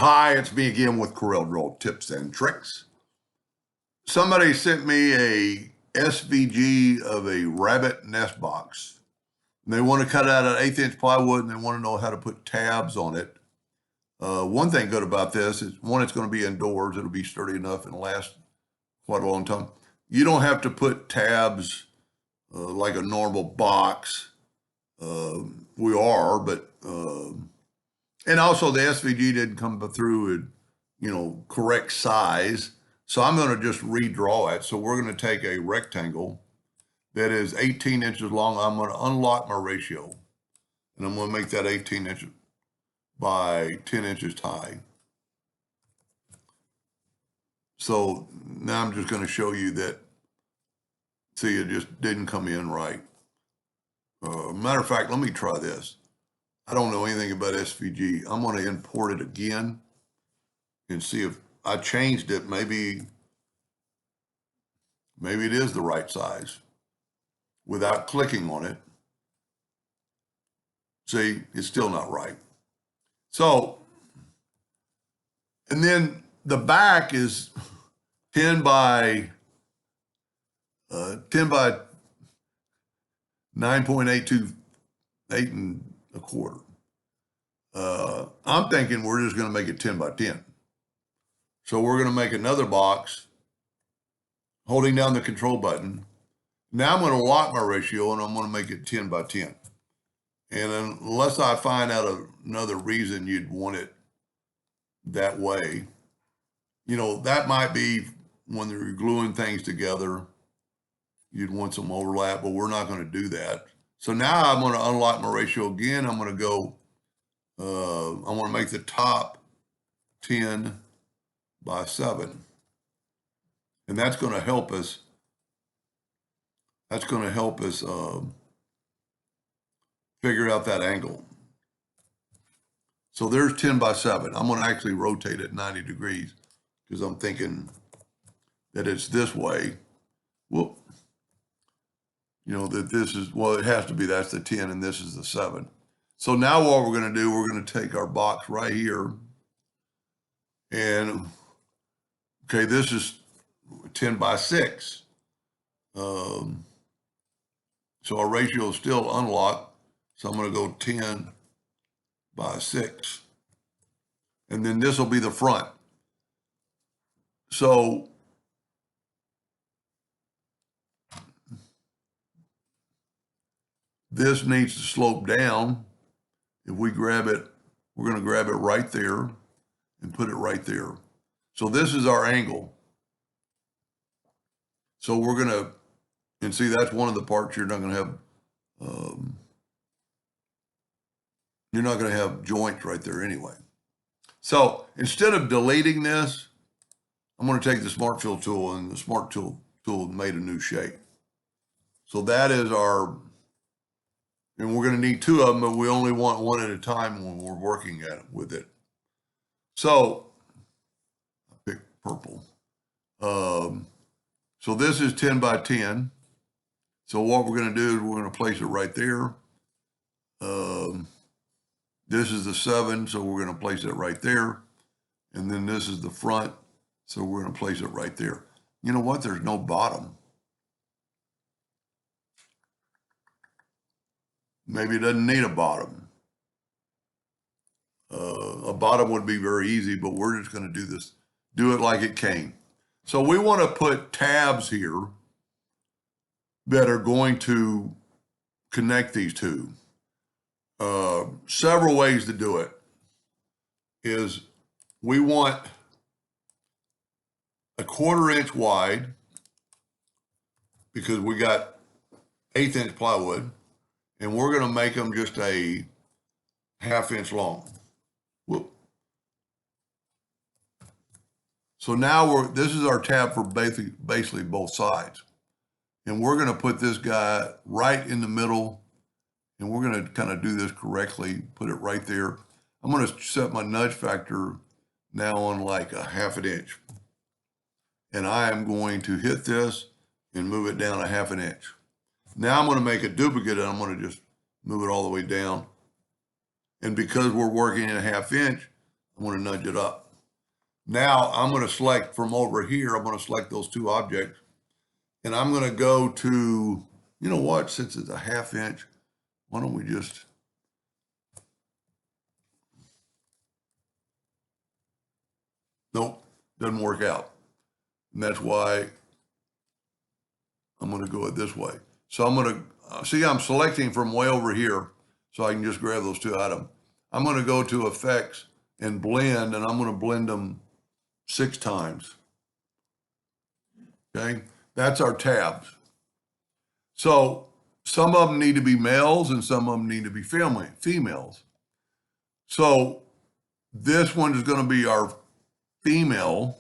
Hi, it's me again with Corel Draw Tips and Tricks. Somebody sent me a SVG of a rabbit nest box. And they want to cut out an 1/8 inch plywood and they want to know how to put tabs on it. One thing good about this is, one, it's going to be indoors. It'll be sturdy enough and last quite a long time. You don't have to put tabs like a normal box. We are, but and also the SVG didn't come through in, correct size. So I'm going to just redraw it. So we're going to take a rectangle that is 18 inches long. I'm going to unlock my ratio and I'm going to make that 18 inches by 10 inches high. So now I'm just going to show you that. See, it just didn't come in right. Matter of fact, let me try this. I don't know anything about SVG. I'm going to import it again and see if I changed it. Maybe it is the right size without clicking on it. See, it's still not right. So, and then the back is 10 by 9.828 1/4. I'm thinking we're just going to make it 10 by 10. So we're going to make another box holding down the control button. Now I'm going to lock my ratio and I'm going to make it 10 by 10. And unless I find out another reason you'd want it that way, that might be when they're gluing things together, you'd want some overlap, but we're not going to do that. So now I'm going to unlock my ratio again. I'm going to go, I want to make the top 10 by 7. And that's going to help us. That's going to help us figure out that angle. So there's 10 by 7. I'm going to actually rotate it 90 degrees because I'm thinking that it's this way. Well, that this is, well, it has to be, that's the 10 and this is the 7. So now what we're going to do, we're going to take our box right here and, okay, this is 10 by 6. So our ratio is still unlocked. So I'm going to go 10 by 6. And then this will be the front. So this needs to slope down. If we grab it, we're going to grab it right there and put it right there. So this is our angle. So we're going to, and see, that's one of the parts you're not going to have, you're not going to have joints right there anyway. So instead of deleting this, I'm going to take the Smart Fill tool, and the Smart Fill tool made a new shape. So that is our, and we're going to need 2 of them, but we only want one at a time when we're working at it with it. So I picked purple. So this is 10 by 10. So what we're going to do is we're going to place it right there. This is the 7, so we're going to place it right there. And then this is the front, so we're going to place it right there. You know what? There's no bottom. Maybe it doesn't need a bottom. A bottom would be very easy, but we're just going to do this, do it like it came. So we want to put tabs here that are going to connect these two. Several ways to do it is we want a 1/4 inch wide because we got 1/8 inch plywood, and we're going to make them just a 1/2 inch long. Whoop. So now this is our tab for basically both sides. And we're going to put this guy right in the middle, and we're going to kind of do this correctly, put it right there. I'm going to set my nudge factor now on like a 1/2 inch. And I am going to hit this and move it down a 1/2 inch. Now I'm going to make a duplicate, and I'm going to just move it all the way down. And because we're working in a 1/2 inch, I'm going to nudge it up. Now I'm going to select from over here. I'm going to select those two objects, and I'm going to go to, you know what, since it's a 1/2 inch, why don't we just, nope, doesn't work out. And that's why I'm going to go it this way. So I'm going to, see, I'm selecting from way over here, so I can just grab those two items. I'm going to go to Effects and Blend, and I'm going to blend them 6 times. Okay, that's our tabs. So some of them need to be males and some of them need to be females. So this one is going to be our female.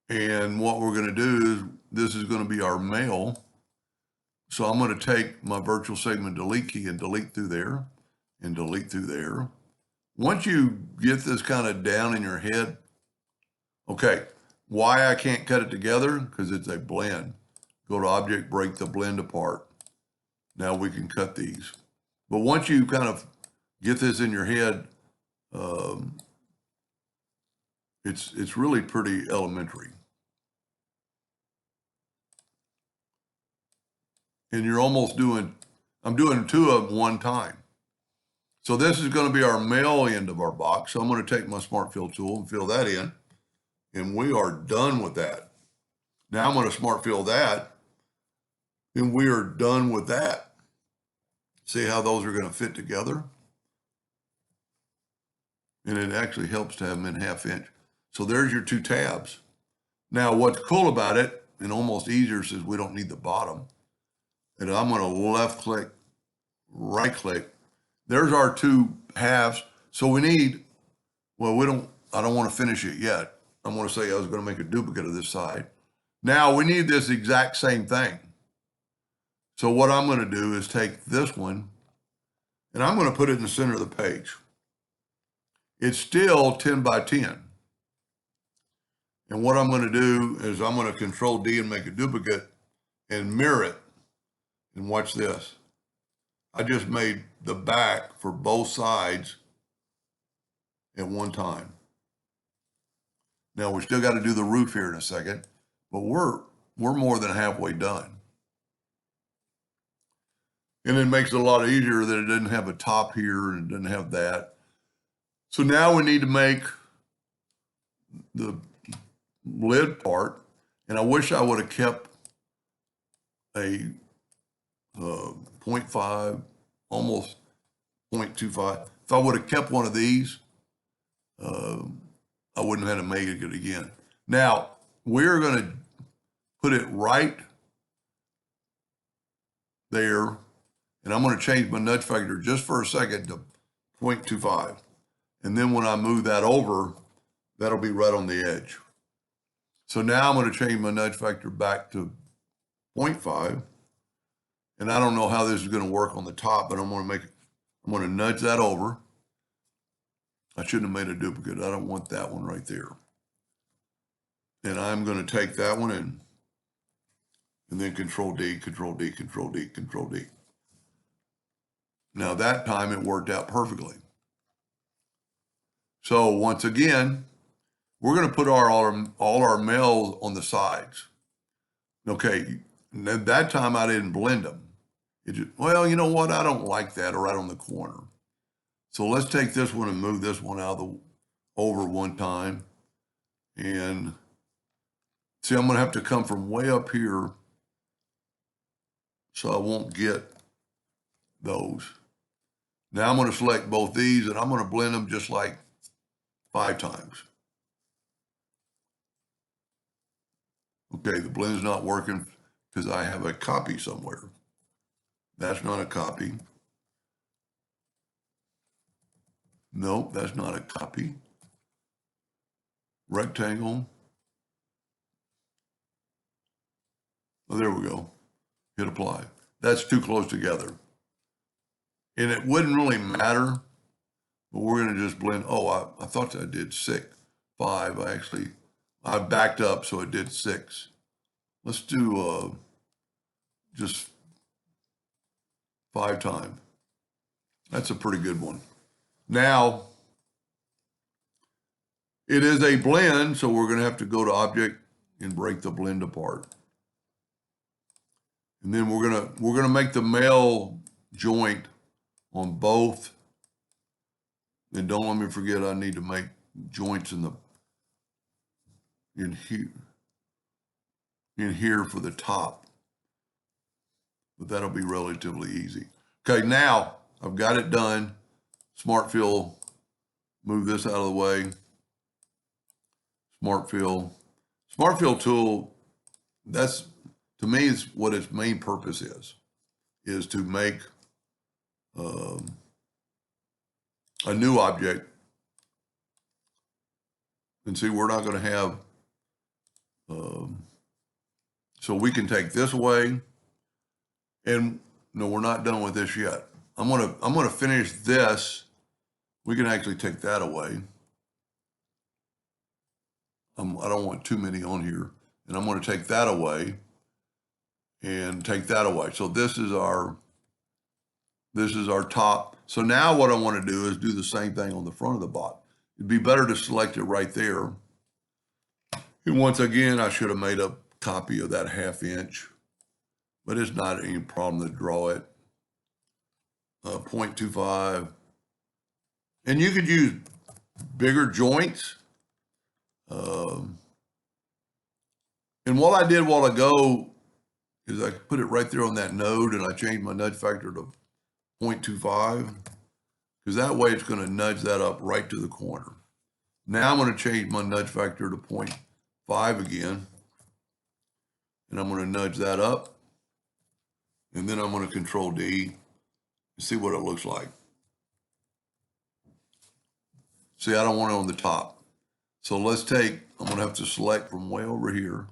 And what we're going to do is this is going to be our male. So I'm going to take my virtual segment delete key and delete through there and delete through there. Once you get this kind of down in your head, okay, why I can't cut it together? Because it's a blend. Go to Object, break the blend apart. Now we can cut these. But once you kind of get this in your head, it's really pretty elementary. And you're almost doing, I'm doing 2 of them one time. So this is going to be our male end of our box. So I'm going to take my Smart Fill tool and fill that in. And we are done with that. Now I'm going to Smart Fill that. And we are done with that. See how those are going to fit together? And it actually helps to have them in 1/2 inch. So there's your 2 tabs. Now what's cool about it, and almost easier, since we don't need the bottom, and I'm going to left click, right click. There's our 2 halves. So we need, well, I don't want to finish it yet. I'm going to say I was going to make a duplicate of this side. Now we need this exact same thing. So what I'm going to do is take this one and I'm going to put it in the center of the page. It's still 10 by 10. And what I'm going to do is I'm going to Control D and make a duplicate and mirror it. And watch this. I just made the back for both sides at one time. Now we still got to do the roof here in a second, but we're more than halfway done. And it makes it a lot easier that it doesn't have a top here and it doesn't have that. So now we need to make the lid part, and I wish I would have kept a 0.5, almost 0.25. If I would have kept one of these, I wouldn't have had to make it again. Now, we're going to put it right there, and I'm going to change my nudge factor just for a second to 0.25. And then when I move that over, that'll be right on the edge. So now I'm going to change my nudge factor back to 0.5. And I don't know how this is going to work on the top, but I'm going to nudge that over. I shouldn't have made a duplicate. I don't want that one right there. And I'm going to take that one in, and then Control D, Control D, Control D, Control D. Now that time it worked out perfectly. So once again, we're going to put all our males on the sides. Okay, and at that time I didn't blend them. Well, you know what? I don't like that right on the corner. So let's take this one and move this one out of over one time. And see, I'm going to have to come from way up here so I won't get those. Now I'm going to select both these and I'm going to blend them just like 5 times. Okay, the blend's not working because I have a copy somewhere. That's not a copy. Nope, that's not a copy. Rectangle. Oh, there we go. Hit apply. That's too close together. And it wouldn't really matter, but we're going to just blend. Oh, I thought I did 5. I backed up, so it did 6. Let's do just 5 times. That's a pretty good one. Now, it is a blend, so we're going to have to go to object and break the blend apart. And then we're gonna make the male joint on both. And don't let me forget, I need to make joints in here for the top. But that'll be relatively easy. Okay, now I've got it done. Smart fill, move this out of the way. Smart fill tool, that's, to me, is what its main purpose is to make a new object. And see, we're not going to have, so we can take this away, and no, we're not done with this yet. I'm gonna finish this. We can actually take that away. I don't want too many on here, and I'm going to take that away and take that away. So this is our top. So now what I want to do is do the same thing on the front of the bot. It'd be better to select it right there. And once again, I should have made a copy of that 1/2 inch, but it's not any problem to draw it. 0.25. And you could use bigger joints. And what I did a while ago is I put it right there on that node, and I changed my nudge factor to 0.25, because that way it's going to nudge that up right to the corner. Now I'm going to change my nudge factor to 0.5 again, and I'm going to nudge that up, and then I'm going to Control D and see what it looks like. See, I don't want it on the top. So I'm going to have to select from way over here.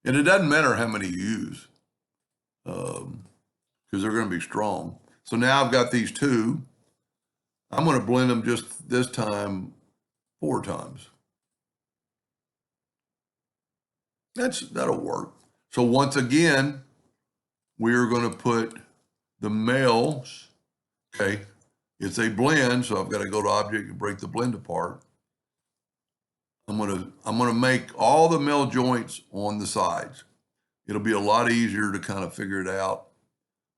And it doesn't matter how many you use, because they're going to be strong. So now I've got these two. I'm going to blend them just this time 4 times. That'll work. So once again, we're going to put the males. Okay, it's a blend, so I've got to go to object and break the blend apart. I'm gonna make all the male joints on the sides. It'll be a lot easier to kind of figure it out,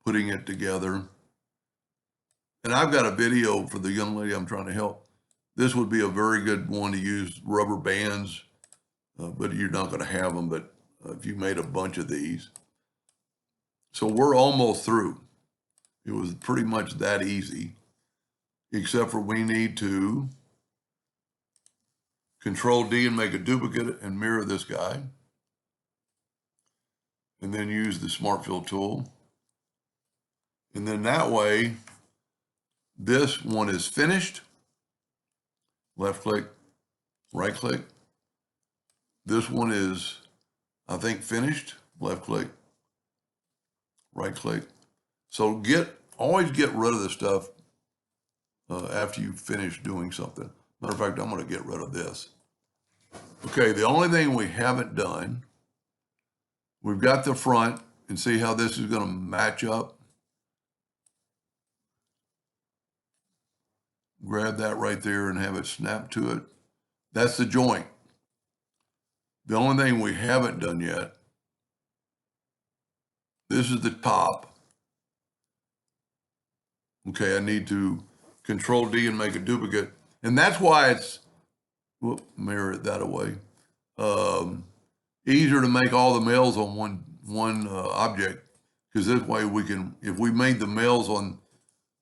putting it together. And I've got a video for the young lady I'm trying to help. This would be a very good one to use rubber bands, but you're not going to have them. But if you made a bunch of these, so we're almost through. It was pretty much that easy, except for we need to Control D and make a duplicate and mirror this guy. And then use the Smart Fill tool. And then that way, this one is finished. Left click, right click. This one is, I think, finished. Left click, right click. So always get rid of the stuff after you finish doing something. Matter of fact, I'm going to get rid of this. Okay, the only thing we haven't done, we've got the front, and see how this is going to match up. Grab that right there and have it snap to it. That's the joint. The only thing we haven't done yet, this is the top. Okay, I need to Control D and make a duplicate. And that's why it's, mirror it that away. Easier to make all the males on one object, because this way we can, if we made the males on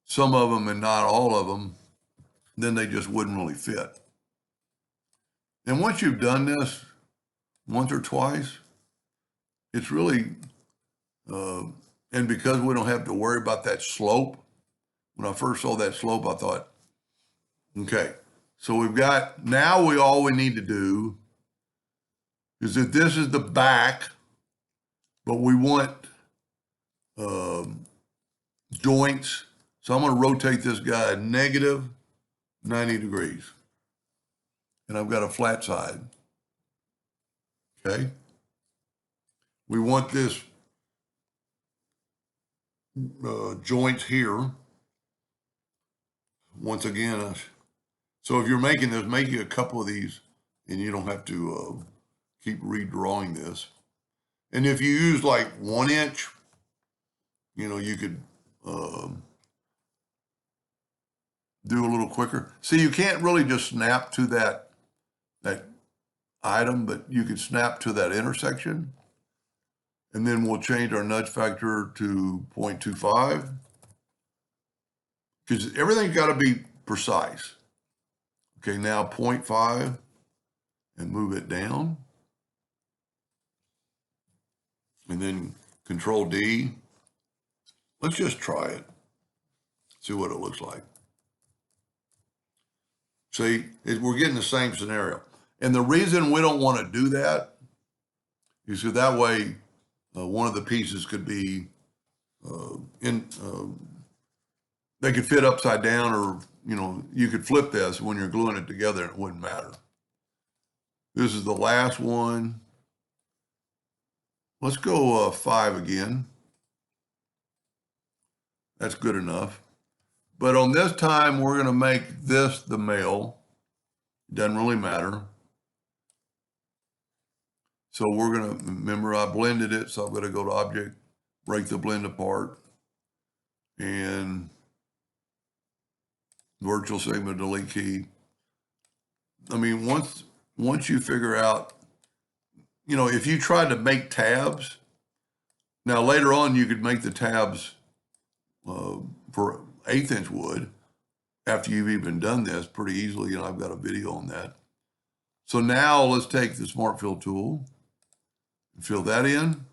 some of them and not all of them, then they just wouldn't really fit. And once you've done this once or twice, it's really, and because we don't have to worry about that slope, when I first saw that slope, I thought, okay, so we've got, now all we need to do is that this is the back, but we want joints. So I'm going to rotate this guy negative 90 degrees. And I've got a flat side. Okay. We want this joints here. Once again, So if you're making this, make you a couple of these, and you don't have to keep redrawing this. And if you use like 1 inch, you could do a little quicker. See, you can't really just snap to that item, but you could snap to that intersection. And then we'll change our nudge factor to 0.25, because everything's got to be precise. Okay, now 0.5 and move it down. And then Control D. Let's just try it. See what it looks like. See, we're getting the same scenario. And the reason we don't want to do that is because that way one of the pieces could be they could fit upside down, or you could flip this when you're gluing it together and it wouldn't matter. This is the last one. Let's go 5 again. That's good enough. But on this time, we're going to make this the male. Doesn't really matter. So we're going to, remember I blended it, so I'm going to go to Object, break the blend apart, and virtual segment delete key. I mean, once you figure out, if you tried to make tabs, now later on you could make the tabs for 1/8 inch wood after you've even done this pretty easily, and I've got a video on that. So now let's take the Smart Fill tool and fill that in,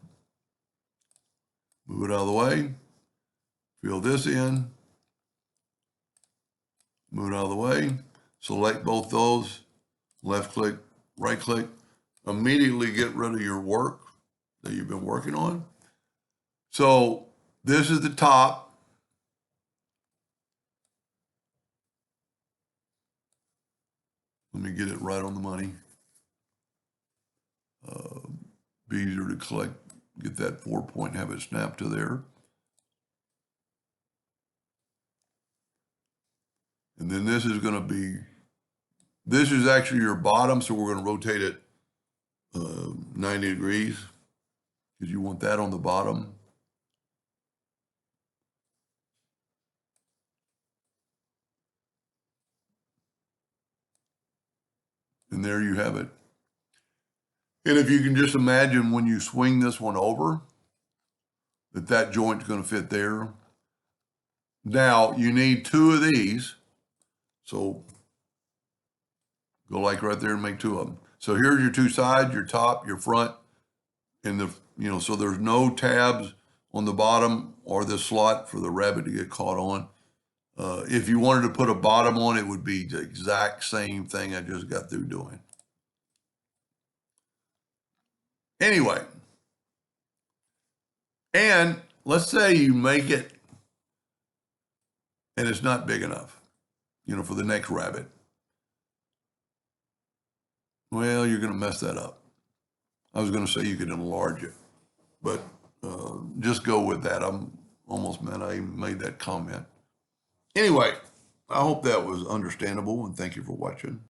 move it out of the way, fill this in, move it out of the way, select both those, left click, right click, immediately get rid of your work that you've been working on. So this is the top. Let me get it right on the money. Be easier to collect, get that 4 point, have it snap to there. And then this is going to be, this is actually your bottom, so we're going to rotate it 90 degrees because you want that on the bottom. And there you have it. And if you can just imagine when you swing this one over, that joint's going to fit there. Now you need 2 of these. So go like right there and make 2 of them. So here's your 2 sides, your top, your front, and so there's no tabs on the bottom or the slot for the rabbit to get caught on. If you wanted to put a bottom on, it would be the exact same thing I just got through doing. Anyway, and let's say you make it and it's not big enough, for the next rabbit. Well, you're going to mess that up. I was going to say you could enlarge it, but just go with that. I'm almost mad I even made that comment. Anyway, I hope that was understandable, and thank you for watching.